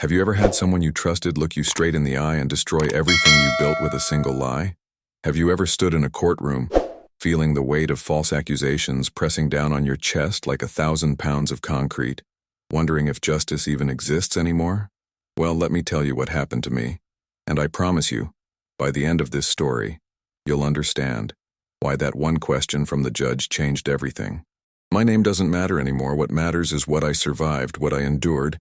Have you ever had someone you trusted look you straight in the eye and destroy everything you built with a single lie? Have you ever stood in a courtroom, feeling the weight of false accusations pressing down on your chest like 1,000 pounds of concrete, wondering if justice even exists anymore? Well, let me tell you what happened to me, and I promise you, by the end of this story, you'll understand why that one question from the judge changed everything. My name doesn't matter anymore. What matters is what I survived, what I endured,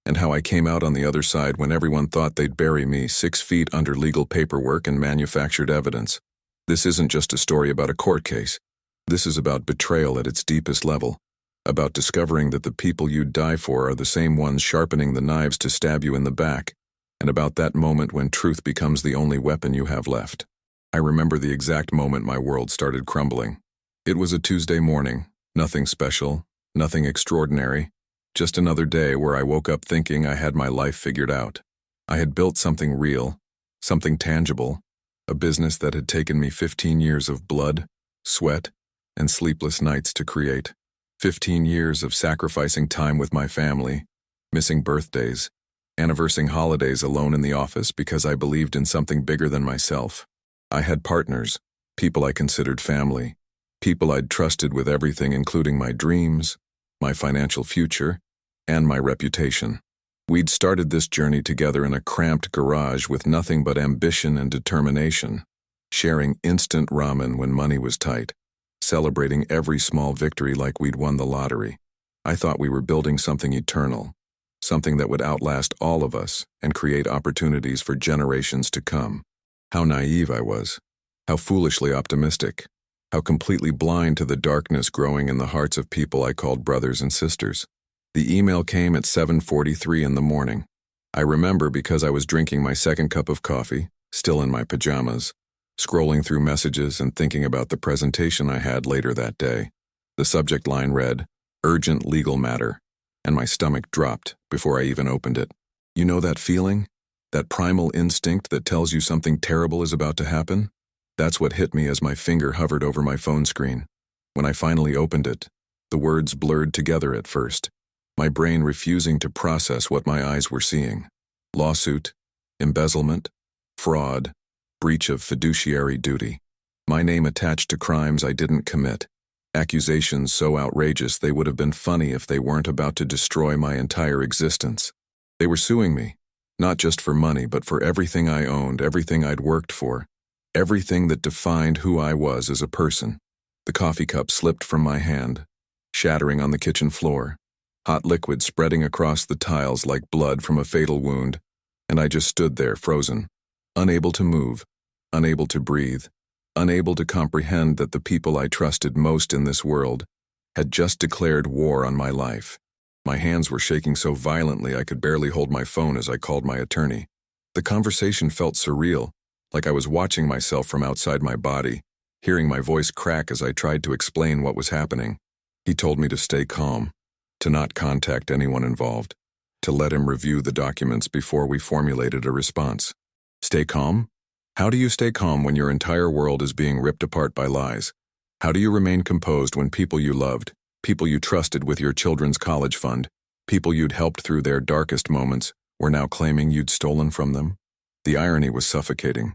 and how I came out on the other side when everyone thought they'd bury me 6 feet under legal paperwork and manufactured evidence. This isn't just a story about a court case. This is about betrayal at its deepest level, about discovering that the people you'd die for are the same ones sharpening the knives to stab you in the back, and about that moment when truth becomes the only weapon you have left. I remember the exact moment my world started crumbling. It was a Tuesday morning, nothing special, nothing extraordinary. Just another day where I woke up thinking I had my life figured out. I had built something real, something tangible, a business that had taken me 15 years of blood, sweat, and sleepless nights to create. 15 years of sacrificing time with my family, missing birthdays, anniversarying holidays alone in the office because I believed in something bigger than myself. I had partners, people I considered family, people I'd trusted with everything including my dreams, my financial future, and my reputation. We'd started this journey together in a cramped garage with nothing but ambition and determination, sharing instant ramen when money was tight, celebrating every small victory like we'd won the lottery. I thought we were building something eternal, something that would outlast all of us and create opportunities for generations to come. How naive I was, how foolishly optimistic, how completely blind to the darkness growing in the hearts of people I called brothers and sisters. The email came at 7:43 in the morning. I remember because I was drinking my second cup of coffee, still in my pajamas, scrolling through messages and thinking about the presentation I had later that day. The subject line read, "Urgent legal matter," and my stomach dropped before I even opened it. You know that feeling? That primal instinct that tells you something terrible is about to happen? That's what hit me as my finger hovered over my phone screen. When I finally opened it, the words blurred together at first, my brain refusing to process what my eyes were seeing. Lawsuit, embezzlement, fraud, breach of fiduciary duty. My name attached to crimes I didn't commit. Accusations so outrageous they would have been funny if they weren't about to destroy my entire existence. They were suing me, not just for money, but for everything I owned, everything I'd worked for, everything that defined who I was as a person. The coffee cup slipped from my hand, shattering on the kitchen floor, hot liquid spreading across the tiles like blood from a fatal wound, and I just stood there frozen, unable to move, unable to breathe, unable to comprehend that the people I trusted most in this world had just declared war on my life. My hands were shaking so violently I could barely hold my phone as I called my attorney. The conversation felt surreal, like I was watching myself from outside my body, hearing my voice crack as I tried to explain what was happening. He told me to stay calm, to not contact anyone involved, to let him review the documents before we formulated a response. Stay calm? How do you stay calm when your entire world is being ripped apart by lies? How do you remain composed when people you loved, people you trusted with your children's college fund, people you'd helped through their darkest moments, were now claiming you'd stolen from them? The irony was suffocating,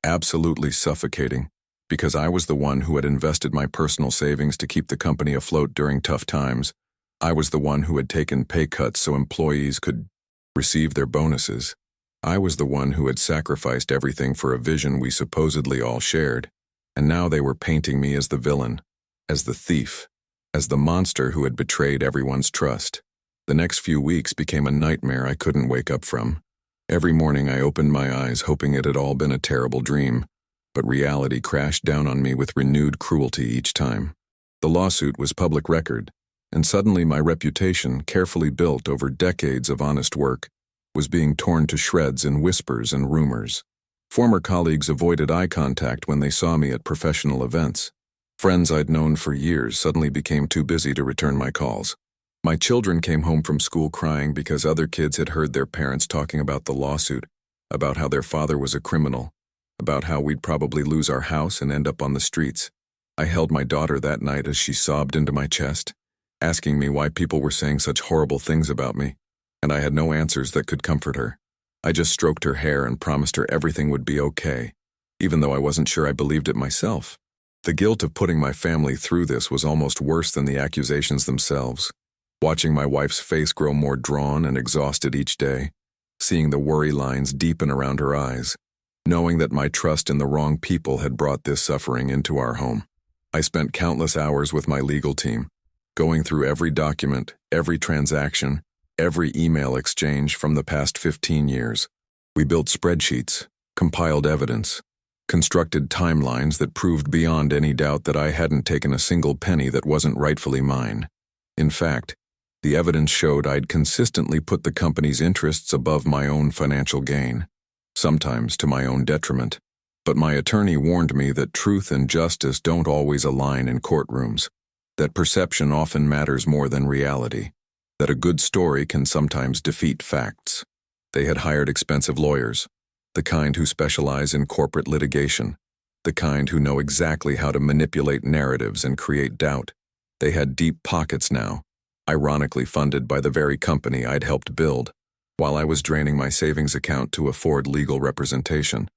absolutely suffocating, because I was the one who had invested my personal savings to keep the company afloat during tough times. I was the one who had taken pay cuts so employees could receive their bonuses. I was the one who had sacrificed everything for a vision we supposedly all shared. And now they were painting me as the villain, as the thief, as the monster who had betrayed everyone's trust. The next few weeks became a nightmare I couldn't wake up from. Every morning I opened my eyes hoping it had all been a terrible dream, but reality crashed down on me with renewed cruelty each time. The lawsuit was public record, and suddenly my reputation, carefully built over decades of honest work, was being torn to shreds in whispers and rumors. Former colleagues avoided eye contact when they saw me at professional events. Friends I'd known for years suddenly became too busy to return my calls. My children came home from school crying because other kids had heard their parents talking about the lawsuit, about how their father was a criminal, about how we'd probably lose our house and end up on the streets. I held my daughter that night as she sobbed into my chest, asking me why people were saying such horrible things about me. and I had no answers that could comfort her. I just stroked her hair and promised her everything would be okay, even though I wasn't sure I believed it myself. The guilt of putting my family through this was almost worse than the accusations themselves. Watching my wife's face grow more drawn and exhausted each day, seeing the worry lines deepen around her eyes, knowing that my trust in the wrong people had brought this suffering into our home. I spent countless hours with my legal team, going through every document, every transaction, every email exchange from the past 15 years. We built spreadsheets, compiled evidence, constructed timelines that proved beyond any doubt that I hadn't taken a single penny that wasn't rightfully mine. In fact, the evidence showed I'd consistently put the company's interests above my own financial gain, sometimes to my own detriment. But my attorney warned me that truth and justice don't always align in courtrooms, that perception often matters more than reality, that a good story can sometimes defeat facts. They had hired expensive lawyers, the kind who specialize in corporate litigation, the kind who know exactly how to manipulate narratives and create doubt. They had deep pockets now, ironically funded by the very company I'd helped build, while I was draining my savings account to afford legal representation.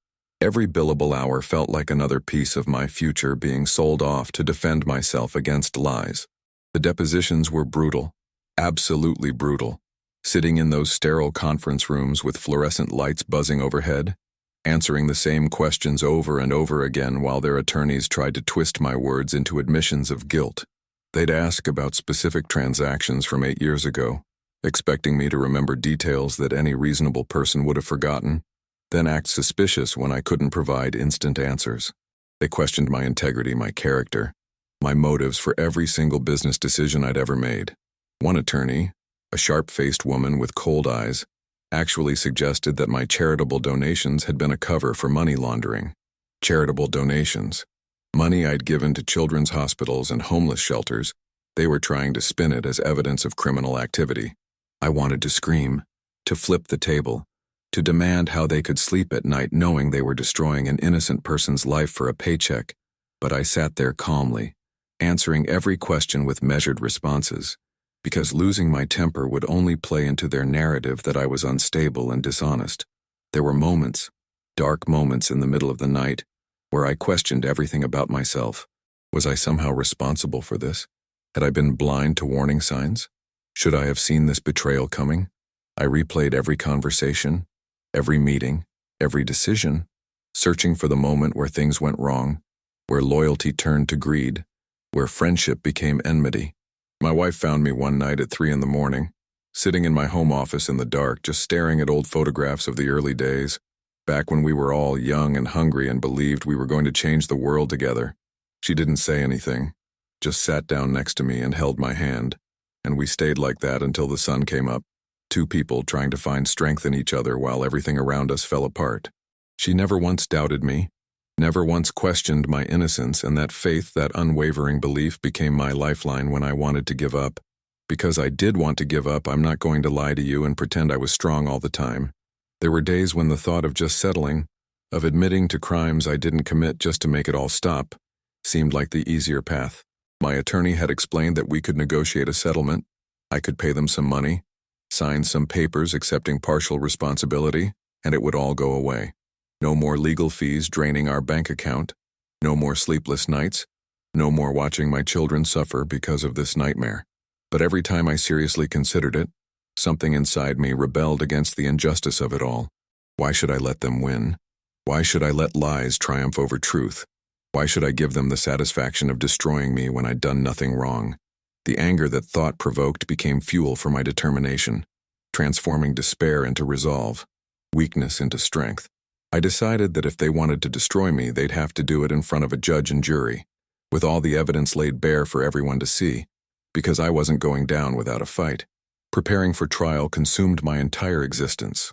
Every billable hour felt like another piece of my future being sold off to defend myself against lies. The depositions were brutal, absolutely brutal. Sitting in those sterile conference rooms with fluorescent lights buzzing overhead, answering the same questions over and over again while their attorneys tried to twist my words into admissions of guilt. They'd ask about specific transactions from 8 years ago, expecting me to remember details that any reasonable person would have forgotten, then act suspicious when I couldn't provide instant answers. They questioned my integrity, my character, my motives for every single business decision I'd ever made. One attorney, a sharp-faced woman with cold eyes, actually suggested that my charitable donations had been a cover for money laundering. Charitable donations. Money I'd given to children's hospitals and homeless shelters, they were trying to spin it as evidence of criminal activity. I wanted to scream, to flip the table, to demand how they could sleep at night knowing they were destroying an innocent person's life for a paycheck, but I sat there calmly, answering every question with measured responses, because losing my temper would only play into their narrative that I was unstable and dishonest. There were moments, dark moments in the middle of the night, where I questioned everything about myself. Was I somehow responsible for this? Had I been blind to warning signs? Should I have seen this betrayal coming? I replayed every conversation, every meeting, every decision, searching for the moment where things went wrong, where loyalty turned to greed, where friendship became enmity. My wife found me one night at 3 a.m, sitting in my home office in the dark, just staring at old photographs of the early days, back when we were all young and hungry and believed we were going to change the world together. She didn't say anything, just sat down next to me and held my hand, and we stayed like that until the sun came up, two people trying to find strength in each other while everything around us fell apart. She never once doubted me, never once questioned my innocence, and that faith, that unwavering belief became my lifeline when I wanted to give up. Because I did want to give up, I'm not going to lie to you and pretend I was strong all the time. There were days when the thought of just settling, of admitting to crimes I didn't commit just to make it all stop, seemed like the easier path. My attorney had explained that we could negotiate a settlement, I could pay them some money, sign some papers accepting partial responsibility, and it would all go away. No more legal fees draining our bank account, no more sleepless nights, no more watching my children suffer because of this nightmare. But every time I seriously considered it, something inside me rebelled against the injustice of it all. Why should I let them win? Why should I let lies triumph over truth? Why should I give them the satisfaction of destroying me when I'd done nothing wrong? The anger that thought provoked became fuel for my determination, transforming despair into resolve, weakness into strength. I decided that if they wanted to destroy me, they'd have to do it in front of a judge and jury, with all the evidence laid bare for everyone to see, because I wasn't going down without a fight. Preparing for trial consumed my entire existence.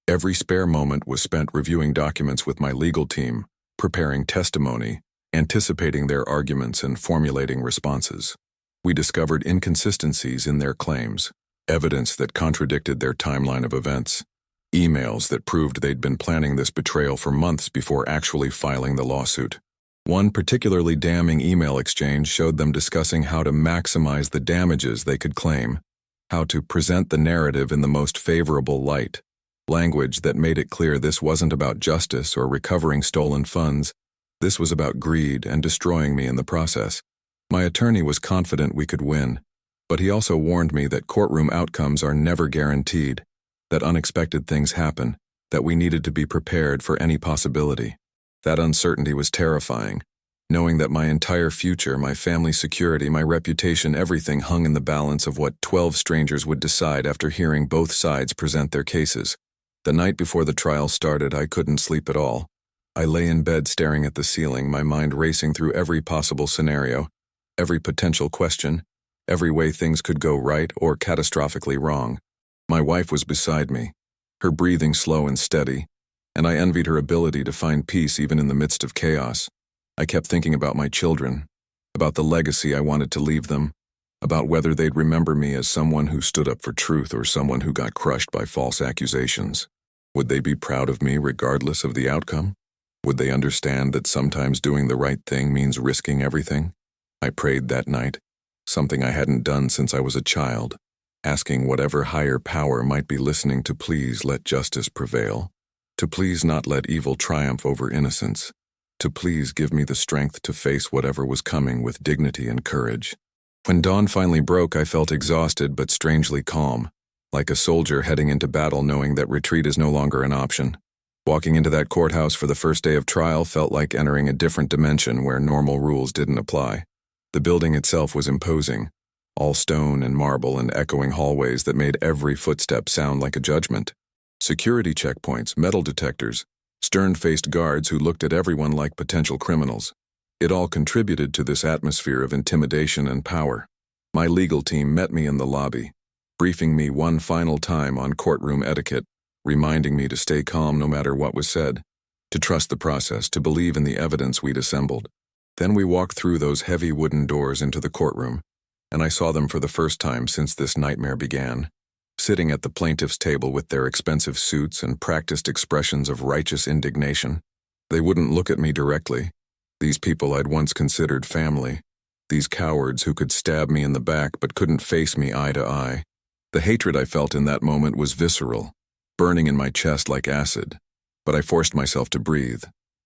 Every spare moment was spent reviewing documents with my legal team, preparing testimony, anticipating their arguments, and formulating responses. We discovered inconsistencies in their claims, evidence that contradicted their timeline of events, emails that proved they'd been planning this betrayal for months before actually filing the lawsuit. One particularly damning email exchange showed them discussing how to maximize the damages they could claim, how to present the narrative in the most favorable light, language that made it clear this wasn't about justice or recovering stolen funds. This was about greed and destroying me in the process. My attorney was confident we could win, but he also warned me that courtroom outcomes are never guaranteed, that unexpected things happen, that we needed to be prepared for any possibility. That uncertainty was terrifying, knowing that my entire future, my family's security, my reputation, everything hung in the balance of what 12 strangers would decide after hearing both sides present their cases. The night before the trial started, I couldn't sleep at all. I lay in bed staring at the ceiling, my mind racing through every possible scenario, every potential question, every way things could go right or catastrophically wrong. My wife was beside me, her breathing slow and steady, and I envied her ability to find peace even in the midst of chaos. I kept thinking about my children, about the legacy I wanted to leave them, about whether they'd remember me as someone who stood up for truth or someone who got crushed by false accusations. Would they be proud of me regardless of the outcome? Would they understand that sometimes doing the right thing means risking everything? I prayed that night, something I hadn't done since I was a child, asking whatever higher power might be listening to please let justice prevail, to please not let evil triumph over innocence, to please give me the strength to face whatever was coming with dignity and courage. When dawn finally broke, I felt exhausted but strangely calm, like a soldier heading into battle knowing that retreat is no longer an option. Walking into that courthouse for the first day of trial felt like entering a different dimension where normal rules didn't apply. The building itself was imposing, all stone and marble and echoing hallways that made every footstep sound like a judgment. Security checkpoints, metal detectors, stern-faced guards who looked at everyone like potential criminals. It all contributed to this atmosphere of intimidation and power. My legal team met me in the lobby, briefing me one final time on courtroom etiquette, reminding me to stay calm no matter what was said, to trust the process, to believe in the evidence we'd assembled. Then we walked through those heavy wooden doors into the courtroom, and I saw them for the first time since this nightmare began. Sitting at the plaintiff's table with their expensive suits and practiced expressions of righteous indignation. They wouldn't look at me directly. These people I'd once considered family. These cowards who could stab me in the back but couldn't face me eye to eye. The hatred I felt in that moment was visceral, burning in my chest like acid. But I forced myself to breathe,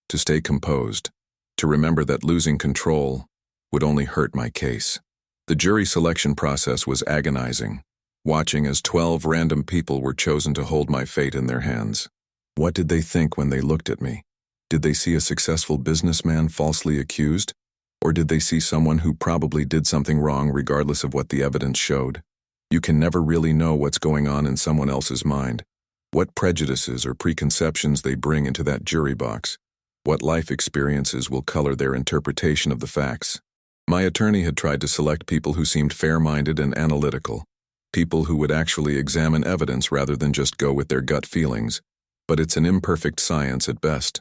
to stay composed, to remember that losing control would only hurt my case. The jury selection process was agonizing, watching as 12 random people were chosen to hold my fate in their hands. What did they think when they looked at me? Did they see a successful businessman falsely accused? Or did they see someone who probably did something wrong regardless of what the evidence showed? You can never really know what's going on in someone else's mind, what prejudices or preconceptions they bring into that jury box, what life experiences will color their interpretation of the facts. My attorney had tried to select people who seemed fair-minded and analytical, people who would actually examine evidence rather than just go with their gut feelings, but it's an imperfect science at best.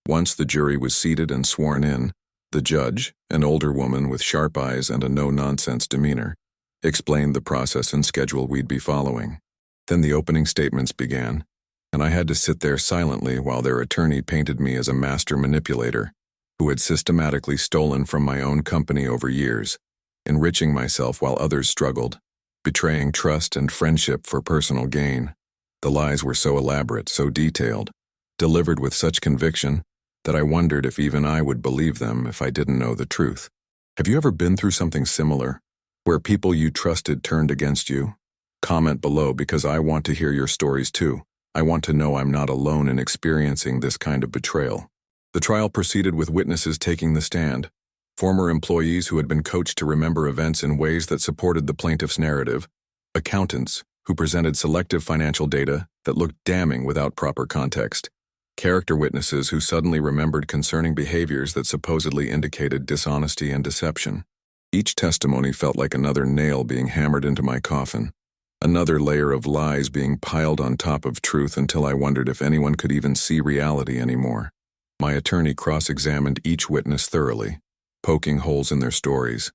Once the jury was seated and sworn in, the judge, an older woman with sharp eyes and a no-nonsense demeanor, explained the process and schedule we'd be following. Then the opening statements began, and I had to sit there silently while their attorney painted me as a master manipulator who had systematically stolen from my own company over years, enriching myself while others struggled, betraying trust and friendship for personal gain. The lies were so elaborate, so detailed, delivered with such conviction that I wondered if even I would believe them if I didn't know the truth. Have you ever been through something similar, where people you trusted turned against you? Comment below because I want to hear your stories too. I want to know I'm not alone in experiencing this kind of betrayal. The trial proceeded with witnesses taking the stand, former employees who had been coached to remember events in ways that supported the plaintiff's narrative, accountants who presented selective financial data that looked damning without proper context, character witnesses who suddenly remembered concerning behaviors that supposedly indicated dishonesty and deception. Each testimony felt like another nail being hammered into my coffin, another layer of lies being piled on top of truth until I wondered if anyone could even see reality anymore. My attorney cross-examined each witness thoroughly, poking holes in their stories,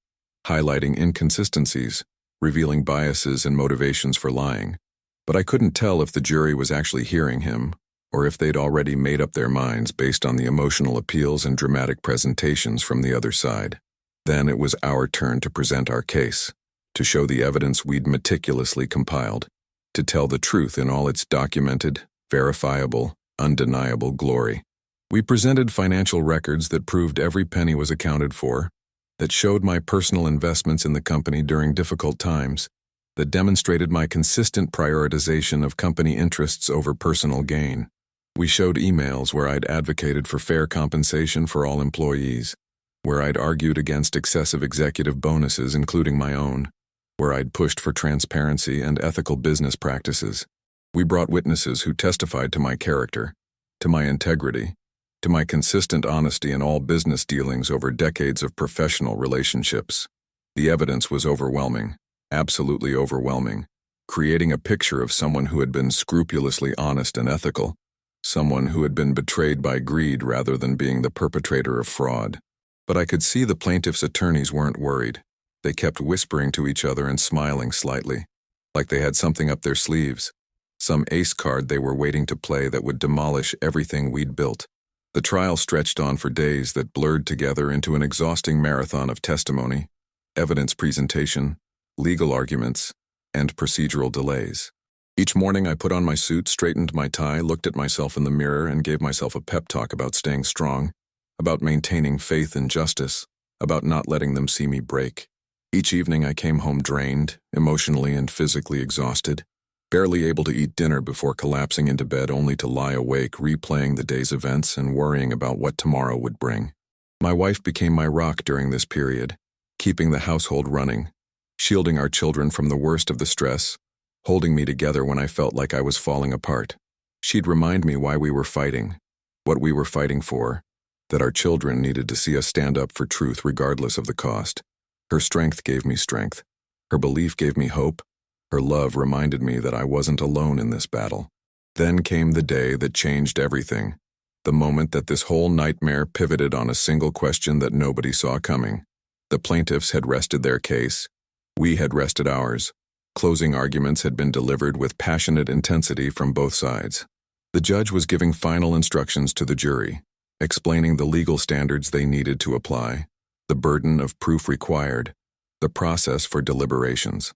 highlighting inconsistencies, revealing biases and motivations for lying. But I couldn't tell if the jury was actually hearing him, or if they'd already made up their minds based on the emotional appeals and dramatic presentations from the other side. Then it was our turn to present our case. to show the evidence we'd meticulously compiled, to tell the truth in all its documented, verifiable, undeniable glory. We presented financial records that proved every penny was accounted for, that showed my personal investments in the company during difficult times, that demonstrated my consistent prioritization of company interests over personal gain. We showed emails where I'd advocated for fair compensation for all employees, where I'd argued against excessive executive bonuses, including my own, where I'd pushed for transparency and ethical business practices. We brought witnesses who testified to my character, to my integrity, to my consistent honesty in all business dealings over decades of professional relationships. The evidence was overwhelming, absolutely overwhelming, creating a picture of someone who had been scrupulously honest and ethical, someone who had been betrayed by greed rather than being the perpetrator of fraud. But I could see the plaintiff's attorneys weren't worried. They kept whispering to each other and smiling slightly, like they had something up their sleeves, some ace card they were waiting to play that would demolish everything we'd built. The trial stretched on for days that blurred together into an exhausting marathon of testimony, evidence presentation, legal arguments, and procedural delays. Each morning I put on my suit, straightened my tie, looked at myself in the mirror, and gave myself a pep talk about staying strong, about maintaining faith in justice, about not letting them see me break. Each evening I came home drained, emotionally and physically exhausted, barely able to eat dinner before collapsing into bed only to lie awake replaying the day's events and worrying about what tomorrow would bring. My wife became my rock during this period, keeping the household running, shielding our children from the worst of the stress, holding me together when I felt like I was falling apart. She'd remind me why we were fighting, what we were fighting for, that our children needed to see us stand up for truth regardless of the cost. Her strength gave me strength. Her belief gave me hope. Her love reminded me that I wasn't alone in this battle. Then came the day that changed everything, the moment that this whole nightmare pivoted on a single question that nobody saw coming. The plaintiffs had rested their case. We had rested ours. Closing arguments had been delivered with passionate intensity from both sides. The judge was giving final instructions to the jury, explaining the legal standards they needed to apply, the burden of proof required, the process for deliberations.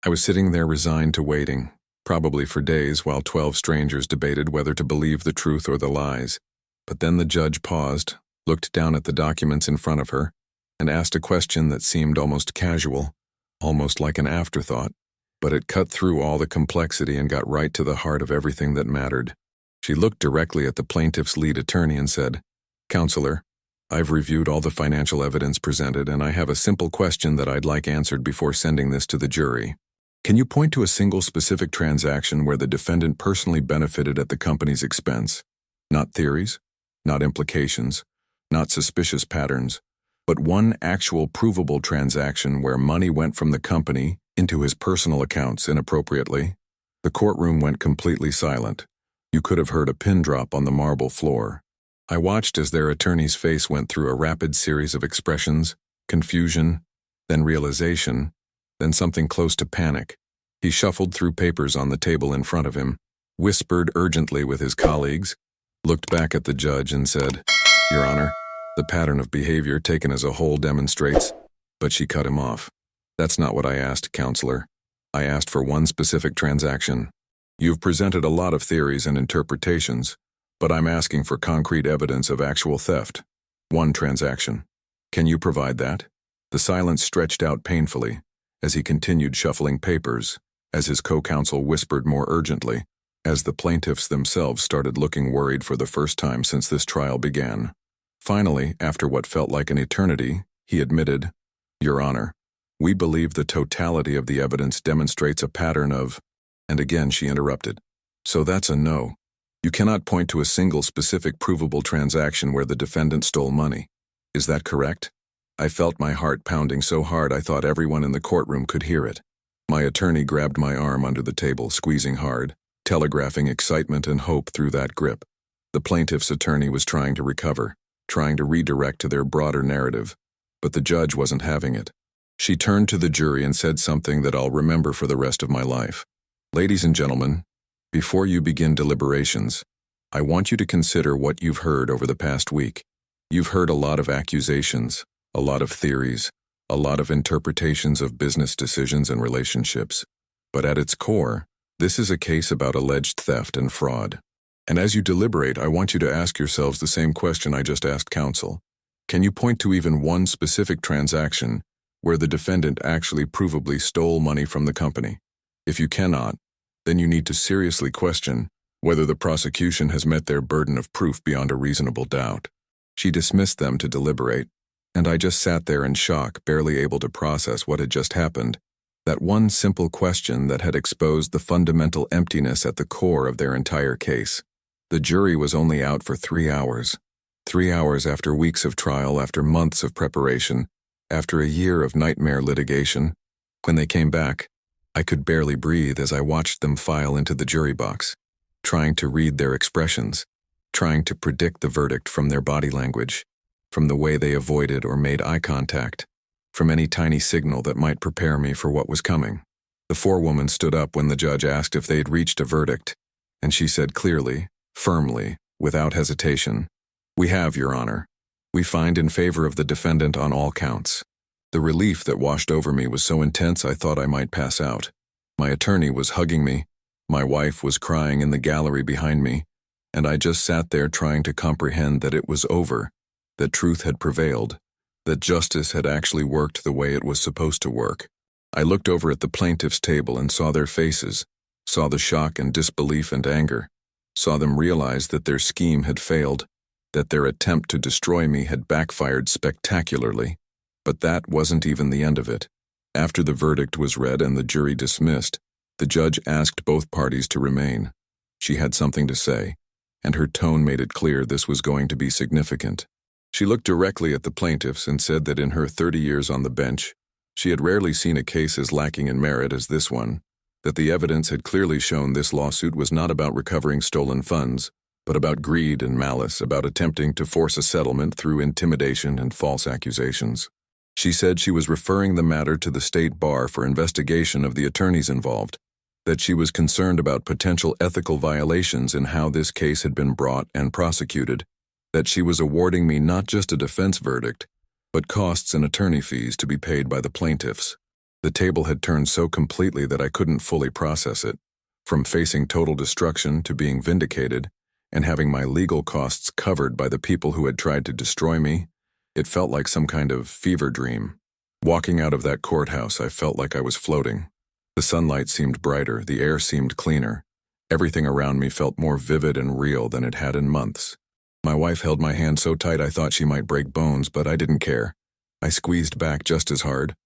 I was sitting there resigned to waiting, probably for days while 12 strangers debated whether to believe the truth or the lies. But then the judge paused, looked down at the documents in front of her, and asked a question that seemed almost casual, almost like an afterthought, but it cut through all the complexity and got right to the heart of everything that mattered. She looked directly at the plaintiff's lead attorney and said, "Counselor, I've reviewed all the financial evidence presented and I have a simple question that I'd like answered before sending this to the jury. Can you point to a single specific transaction where the defendant personally benefited at the company's expense? Not theories, not implications, not suspicious patterns, but one actual provable transaction where money went from the company into his personal accounts inappropriately?" The courtroom went completely silent. You could have heard a pin drop on the marble floor. I watched as their attorney's face went through a rapid series of expressions, confusion, then realization, then something close to panic. He shuffled through papers on the table in front of him, whispered urgently with his colleagues, looked back at the judge and said, "Your Honor, the pattern of behavior taken as a whole demonstrates," but she cut him off. "That's not what I asked, Counselor. I asked for one specific transaction. You've presented a lot of theories and interpretations, but I'm asking for concrete evidence of actual theft. One transaction. Can you provide that?" The silence stretched out painfully as he continued shuffling papers, as his co-counsel whispered more urgently, as the plaintiffs themselves started looking worried for the first time since this trial began. Finally, after what felt like an eternity, he admitted, "Your Honor, we believe the totality of the evidence demonstrates a pattern of..." And again she interrupted. "So that's a no. You cannot point to a single specific provable transaction where the defendant stole money. Is that correct?" I felt my heart pounding so hard I thought everyone in the courtroom could hear it. My attorney grabbed my arm under the table, squeezing hard, telegraphing excitement and hope through that grip. The plaintiff's attorney was trying to recover, trying to redirect to their broader narrative, but the judge wasn't having it. She turned to the jury and said something that I'll remember for the rest of my life. "Ladies and gentlemen, before you begin deliberations, I want you to consider what you've heard over the past week. You've heard a lot of accusations, a lot of theories, a lot of interpretations of business decisions and relationships. But at its core, this is a case about alleged theft and fraud. And as you deliberate, I want you to ask yourselves the same question I just asked counsel. Can you point to even one specific transaction where the defendant actually provably stole money from the company? If you cannot, then you need to seriously question whether the prosecution has met their burden of proof beyond a reasonable doubt. She dismissed them to deliberate, and I just sat there in shock, barely able to process what had just happened. That one simple question that had exposed the fundamental emptiness at the core of their entire case. The jury was only out for 3 hours. 3 hours after weeks of trial, after months of preparation, after a year of nightmare litigation. When they came back, I could barely breathe as I watched them file into the jury box, trying to read their expressions, trying to predict the verdict from their body language, from the way they avoided or made eye contact, from any tiny signal that might prepare me for what was coming. The forewoman stood up when the judge asked if they'd reached a verdict, and she said clearly, firmly, without hesitation, "We have, Your Honor. We find in favor of the defendant on all counts." The relief that washed over me was so intense I thought I might pass out. My attorney was hugging me, my wife was crying in the gallery behind me, and I just sat there trying to comprehend that it was over, that truth had prevailed, that justice had actually worked the way it was supposed to work. I looked over at the plaintiff's table and saw their faces, saw the shock and disbelief and anger, saw them realize that their scheme had failed, that their attempt to destroy me had backfired spectacularly. But that wasn't even the end of it. After the verdict was read and the jury dismissed, the judge asked both parties to remain. She had something to say, and her tone made it clear this was going to be significant. She looked directly at the plaintiffs and said that in her 30 years on the bench, she had rarely seen a case as lacking in merit as this one, that the evidence had clearly shown this lawsuit was not about recovering stolen funds, but about greed and malice, about attempting to force a settlement through intimidation and false accusations. She said she was referring the matter to the state bar for investigation of the attorneys involved, that she was concerned about potential ethical violations in how this case had been brought and prosecuted, that she was awarding me not just a defense verdict, but costs and attorney fees to be paid by the plaintiffs. The table had turned so completely that I couldn't fully process it, from facing total destruction to being vindicated, and having my legal costs covered by the people who had tried to destroy me. It felt like some kind of fever dream. Walking out of that courthouse, I felt like I was floating. The sunlight seemed brighter, the air seemed cleaner. Everything around me felt more vivid and real than it had in months. My wife held my hand so tight I thought she might break bones, but I didn't care. I squeezed back just as hard,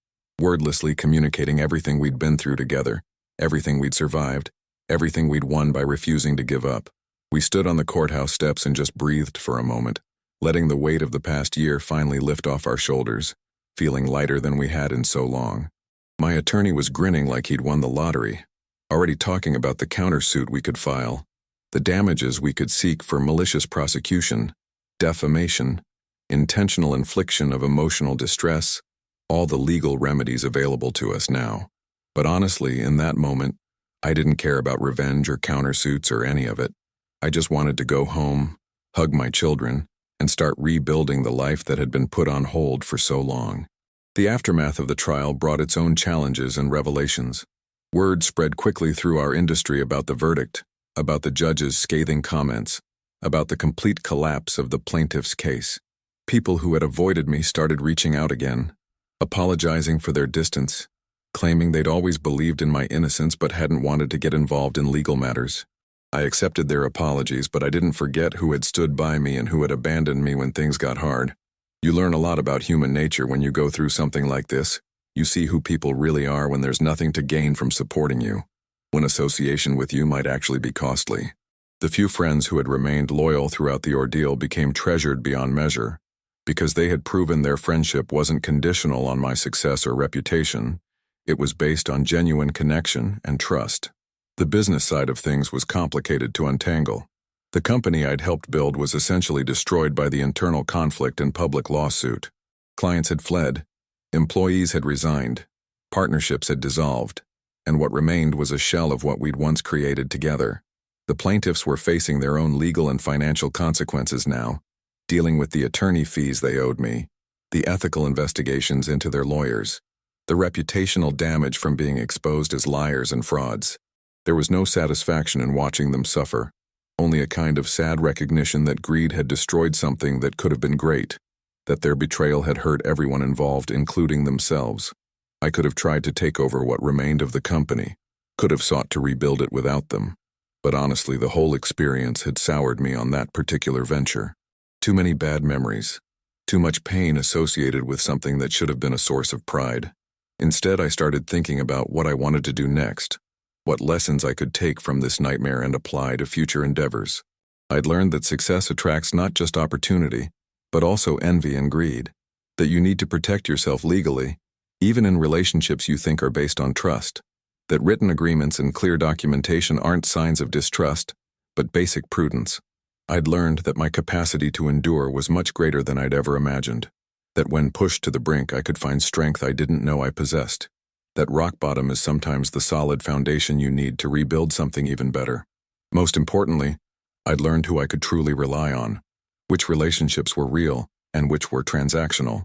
wordlessly communicating everything we'd been through together, everything we'd survived, everything we'd won by refusing to give up. We stood on the courthouse steps and just breathed for a moment, letting the weight of the past year finally lift off our shoulders, feeling lighter than we had in so long. My attorney was grinning like he'd won the lottery, already talking about the countersuit we could file, the damages we could seek for malicious prosecution, defamation, intentional infliction of emotional distress, all the legal remedies available to us now. But honestly, in that moment, I didn't care about revenge or countersuits or any of it. I just wanted to go home, hug my children, and start rebuilding the life that had been put on hold for so long. The aftermath of the trial brought its own challenges and revelations. Word spread quickly through our industry about the verdict, about the judge's scathing comments, about the complete collapse of the plaintiff's case. People who had avoided me started reaching out again, apologizing for their distance, claiming they'd always believed in my innocence but hadn't wanted to get involved in legal matters. I accepted their apologies, but I didn't forget who had stood by me and who had abandoned me when things got hard. You learn a lot about human nature when you go through something like this. You see who people really are when there's nothing to gain from supporting you, when association with you might actually be costly. The few friends who had remained loyal throughout the ordeal became treasured beyond measure, because they had proven their friendship wasn't conditional on my success or reputation. It was based on genuine connection and trust. The business side of things was complicated to untangle. The company I'd helped build was essentially destroyed by the internal conflict and public lawsuit. Clients had fled, employees had resigned, partnerships had dissolved, and what remained was a shell of what we'd once created together. The plaintiffs were facing their own legal and financial consequences now, dealing with the attorney fees they owed me, the ethical investigations into their lawyers, the reputational damage from being exposed as liars and frauds. There was no satisfaction in watching them suffer, only a kind of sad recognition that greed had destroyed something that could have been great, that their betrayal had hurt everyone involved, including themselves. I could have tried to take over what remained of the company, could have sought to rebuild it without them, but honestly, the whole experience had soured me on that particular venture. Too many bad memories, too much pain associated with something that should have been a source of pride. Instead, I started thinking about what I wanted to do next, what lessons I could take from this nightmare and apply to future endeavors. I'd learned that success attracts not just opportunity, but also envy and greed, that you need to protect yourself legally, even in relationships you think are based on trust, that written agreements and clear documentation aren't signs of distrust, but basic prudence. I'd learned that my capacity to endure was much greater than I'd ever imagined, that when pushed to the brink I could find strength I didn't know I possessed, that rock bottom is sometimes the solid foundation you need to rebuild something even better. Most importantly, I'd learned who I could truly rely on, which relationships were real and which were transactional,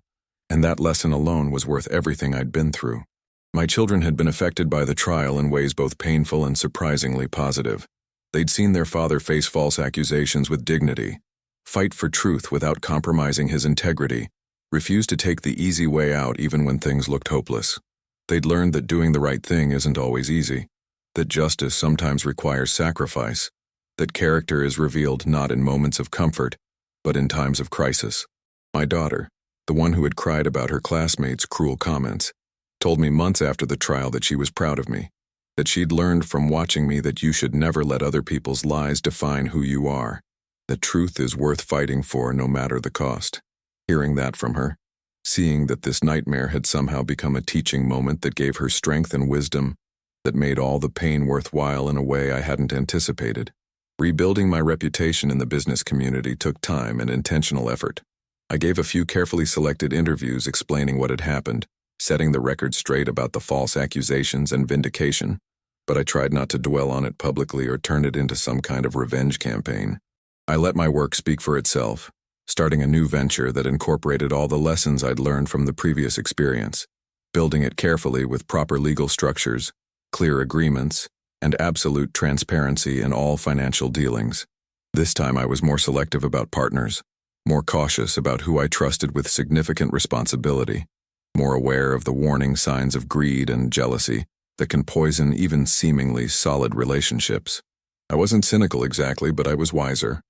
and that lesson alone was worth everything I'd been through. My children had been affected by the trial in ways both painful and surprisingly positive. They'd seen their father face false accusations with dignity, fight for truth without compromising his integrity, refuse to take the easy way out even when things looked hopeless. They'd learned that doing the right thing isn't always easy, that justice sometimes requires sacrifice, that character is revealed not in moments of comfort, but in times of crisis. My daughter, the one who had cried about her classmates' cruel comments, told me months after the trial that she was proud of me, that she'd learned from watching me that you should never let other people's lies define who you are, that truth is worth fighting for no matter the cost. Hearing that from her, seeing that this nightmare had somehow become a teaching moment that gave her strength and wisdom, that made all the pain worthwhile in a way I hadn't anticipated. Rebuilding my reputation in the business community took time and intentional effort. I gave a few carefully selected interviews explaining what had happened, setting the record straight about the false accusations and vindication, but I tried not to dwell on it publicly or turn it into some kind of revenge campaign. I let my work speak for itself, starting a new venture that incorporated all the lessons I'd learned from the previous experience, building it carefully with proper legal structures, clear agreements, and absolute transparency in all financial dealings. This time I was more selective about partners, more cautious about who I trusted with significant responsibility, more aware of the warning signs of greed and jealousy that can poison even seemingly solid relationships. I wasn't cynical exactly, but I was wiser,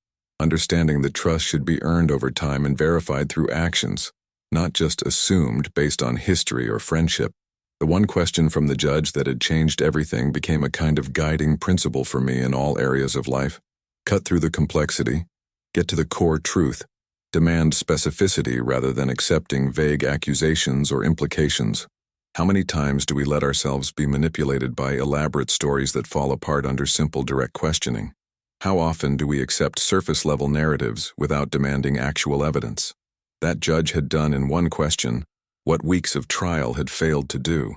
understanding that trust should be earned over time and verified through actions, not just assumed based on history or friendship. The one question from the judge that had changed everything became a kind of guiding principle for me in all areas of life. Cut through the complexity, get to the core truth, demand specificity rather than accepting vague accusations or implications. How many times do we let ourselves be manipulated by elaborate stories that fall apart under simple direct questioning? How often do we accept surface-level narratives without demanding actual evidence? That judge had done in one question what weeks of trial had failed to do.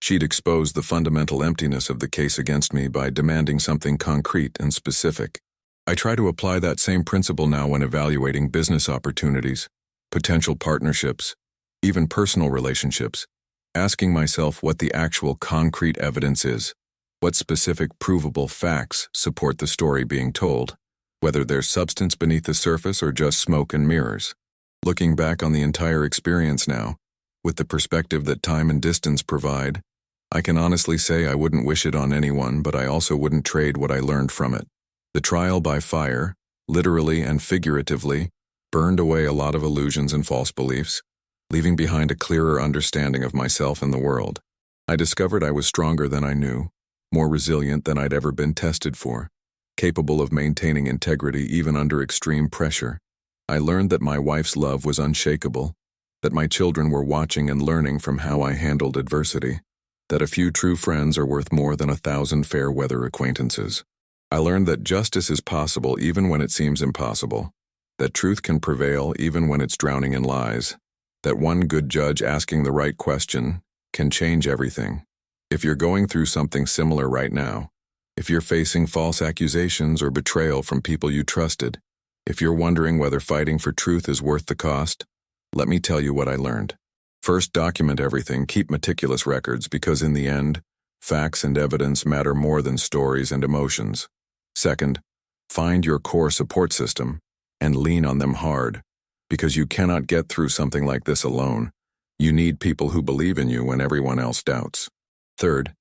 She'd exposed the fundamental emptiness of the case against me by demanding something concrete and specific. I try to apply that same principle now when evaluating business opportunities, potential partnerships, even personal relationships, asking myself what the actual concrete evidence is, what specific provable facts support the story being told, whether there's substance beneath the surface or just smoke and mirrors. Looking back on the entire experience now, with the perspective that time and distance provide, I can honestly say I wouldn't wish it on anyone, but I also wouldn't trade what I learned from it. The trial by fire, literally and figuratively, burned away a lot of illusions and false beliefs, leaving behind a clearer understanding of myself and the world. I discovered I was stronger than I knew, more resilient than I'd ever been tested for, capable of maintaining integrity even under extreme pressure. I learned that my wife's love was unshakable, that my children were watching and learning from how I handled adversity, that a few true friends are worth more than 1,000 fair-weather acquaintances. I learned that justice is possible even when it seems impossible, that truth can prevail even when it's drowning in lies, that one good judge asking the right question can change everything. If you're going through something similar right now, if you're facing false accusations or betrayal from people you trusted, if you're wondering whether fighting for truth is worth the cost, Let me tell you what I learned. First, document everything, keep meticulous records, because in the end, facts and evidence matter more than stories and emotions. Second, find your core support system and lean on them hard, because you cannot get through something like this alone. You need people who believe in you when everyone else doubts. Third,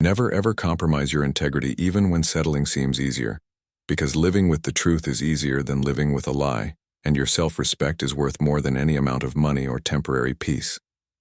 never ever compromise your integrity even when settling seems easier, because living with the truth is easier than living with a lie, and your self-respect is worth more than any amount of money or temporary peace.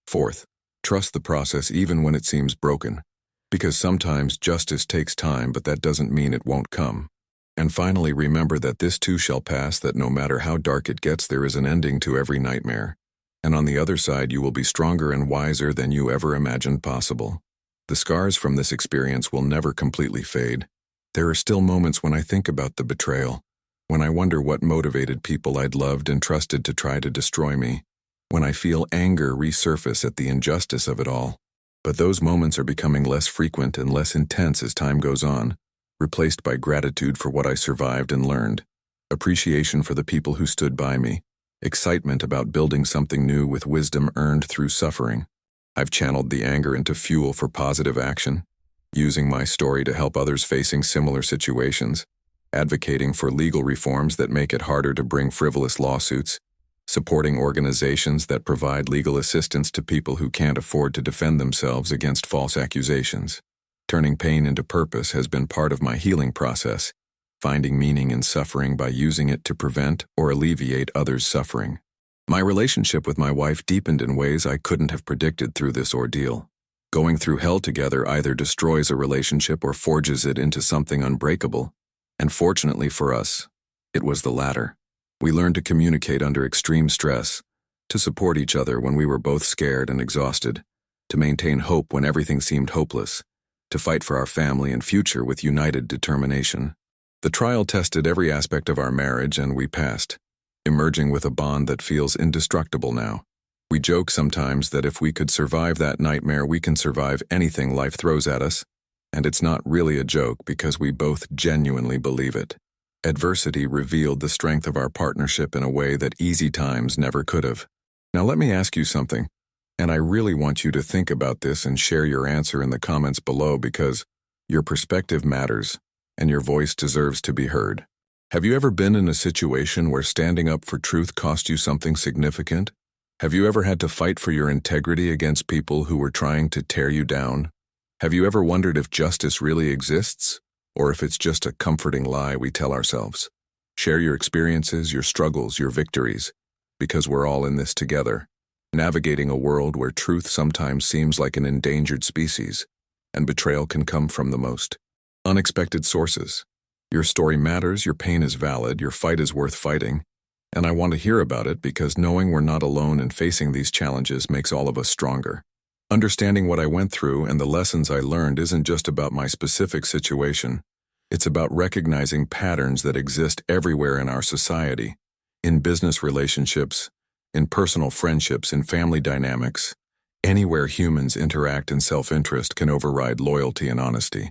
Fourth, trust the process even when it seems broken, because sometimes justice takes time, but that doesn't mean it won't come. And finally, remember that this too shall pass, that no matter how dark it gets, there is an ending to every nightmare. And on the other side, you will be stronger and wiser than you ever imagined possible. The scars from this experience will never completely fade. There are still moments when I think about the betrayal, when I wonder what motivated people I'd loved and trusted to try to destroy me, when I feel anger resurface at the injustice of it all. But those moments are becoming less frequent and less intense as time goes on, replaced by gratitude for what I survived and learned, appreciation for the people who stood by me, excitement about building something new with wisdom earned through suffering. I've channeled the anger into fuel for positive action, using my story to help others facing similar situations, advocating for legal reforms that make it harder to bring frivolous lawsuits, supporting organizations that provide legal assistance to people who can't afford to defend themselves against false accusations. Turning pain into purpose has been part of my healing process, finding meaning in suffering by using it to prevent or alleviate others' suffering. My relationship with my wife deepened in ways I couldn't have predicted through this ordeal. Going through hell together either destroys a relationship or forges it into something unbreakable, and fortunately for us, it was the latter. We learned to communicate under extreme stress, to support each other when we were both scared and exhausted, to maintain hope when everything seemed hopeless, to fight for our family and future with united determination. The trial tested every aspect of our marriage, and we passed, emerging with a bond that feels indestructible now. We joke sometimes that if we could survive that nightmare, we can survive anything life throws at us, and it's not really a joke because we both genuinely believe it. Adversity revealed the strength of our partnership in a way that easy times never could have. Now let me ask you something, and I really want you to think about this and share your answer in the comments below, because your perspective matters, and your voice deserves to be heard. Have you ever been in a situation where standing up for truth cost you something significant? Have you ever had to fight for your integrity against people who were trying to tear you down? Have you ever wondered if justice really exists, or if it's just a comforting lie we tell ourselves? Share your experiences, your struggles, your victories, because we're all in this together, navigating a world where truth sometimes seems like an endangered species, and betrayal can come from the most unexpected sources. Your story matters, your pain is valid, your fight is worth fighting, and I want to hear about it because knowing we're not alone in facing these challenges makes all of us stronger. Understanding what I went through and the lessons I learned isn't just about my specific situation. It's about recognizing patterns that exist everywhere in our society, in business relationships, in personal friendships, in family dynamics. Anywhere humans interact in self-interest can override loyalty and honesty.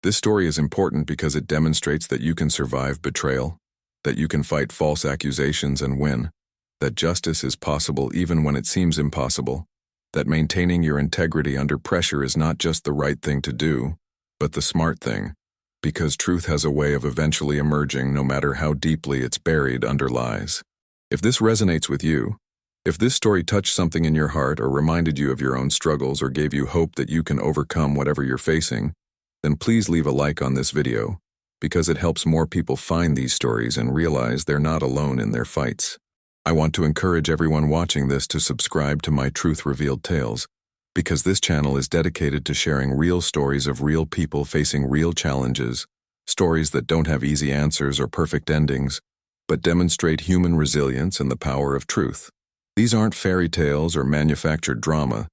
This story is important because it demonstrates that you can survive betrayal, that you can fight false accusations and win, that justice is possible even when it seems impossible, that maintaining your integrity under pressure is not just the right thing to do, but the smart thing, because truth has a way of eventually emerging no matter how deeply it's buried under lies. If this resonates with you, if this story touched something in your heart or reminded you of your own struggles or gave you hope that you can overcome whatever you're facing, then please leave a like on this video, because it helps more people find these stories and realize they're not alone in their fights. I want to encourage everyone watching this to subscribe to my Truth Revealed Tales, because this channel is dedicated to sharing real stories of real people facing real challenges, stories that don't have easy answers or perfect endings, but demonstrate human resilience and the power of truth. These aren't fairy tales or manufactured drama.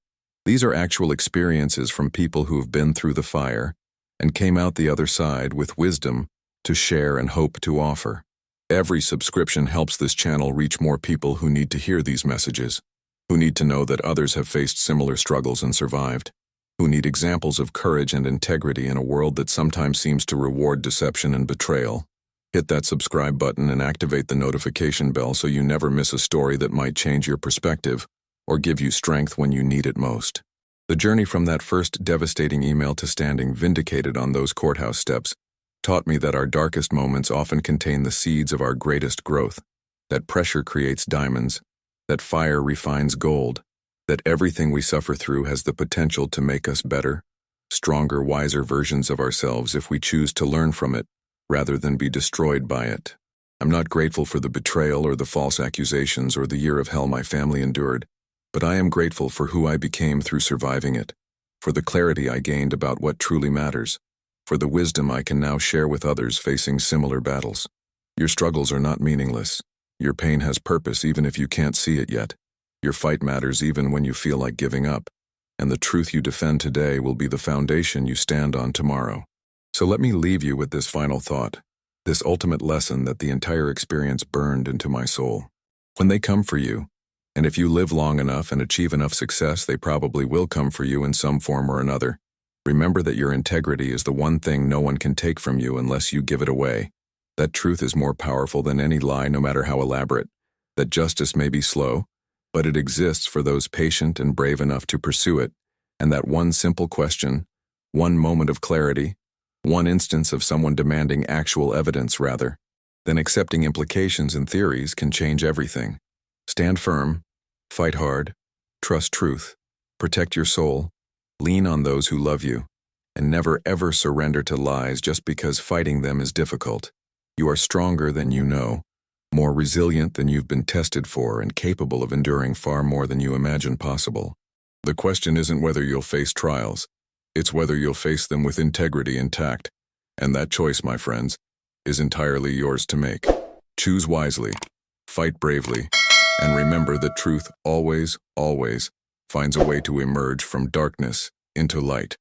These are actual experiences from people who have been through the fire and came out the other side with wisdom to share and hope to offer. Every subscription helps this channel reach more people who need to hear these messages, who need to know that others have faced similar struggles and survived, who need examples of courage and integrity in a world that sometimes seems to reward deception and betrayal. Hit that subscribe button and activate the notification bell so you never miss a story that might change your perspective or give you strength when you need it most. The journey from that first devastating email to standing vindicated on those courthouse steps taught me that our darkest moments often contain the seeds of our greatest growth, that pressure creates diamonds, that fire refines gold, that everything we suffer through has the potential to make us better, stronger, wiser versions of ourselves if we choose to learn from it rather than be destroyed by it. I'm not grateful for the betrayal or the false accusations or the year of hell my family endured, but I am grateful for who I became through surviving it, for the clarity I gained about what truly matters, for the wisdom I can now share with others facing similar battles. Your struggles are not meaningless. Your pain has purpose even if you can't see it yet. Your fight matters even when you feel like giving up, and the truth you defend today will be the foundation you stand on tomorrow. So let me leave you with this final thought, this ultimate lesson that the entire experience burned into my soul. When they come for you, and if you live long enough and achieve enough success, they probably will come for you in some form or another. Remember that your integrity is the one thing no one can take from you unless you give it away. That truth is more powerful than any lie, no matter how elaborate. That justice may be slow, but it exists for those patient and brave enough to pursue it. And that one simple question, one moment of clarity, one instance of someone demanding actual evidence rather than accepting implications and theories can change everything. Stand firm, fight hard, trust truth, protect your soul, lean on those who love you, and never ever surrender to lies just because fighting them is difficult. You are stronger than you know, more resilient than you've been tested for, and capable of enduring far more than you imagine possible. The question isn't whether you'll face trials, it's whether you'll face them with integrity intact. And that choice, my friends, is entirely yours to make. Choose wisely, fight bravely, and remember that truth always, always finds a way to emerge from darkness into light.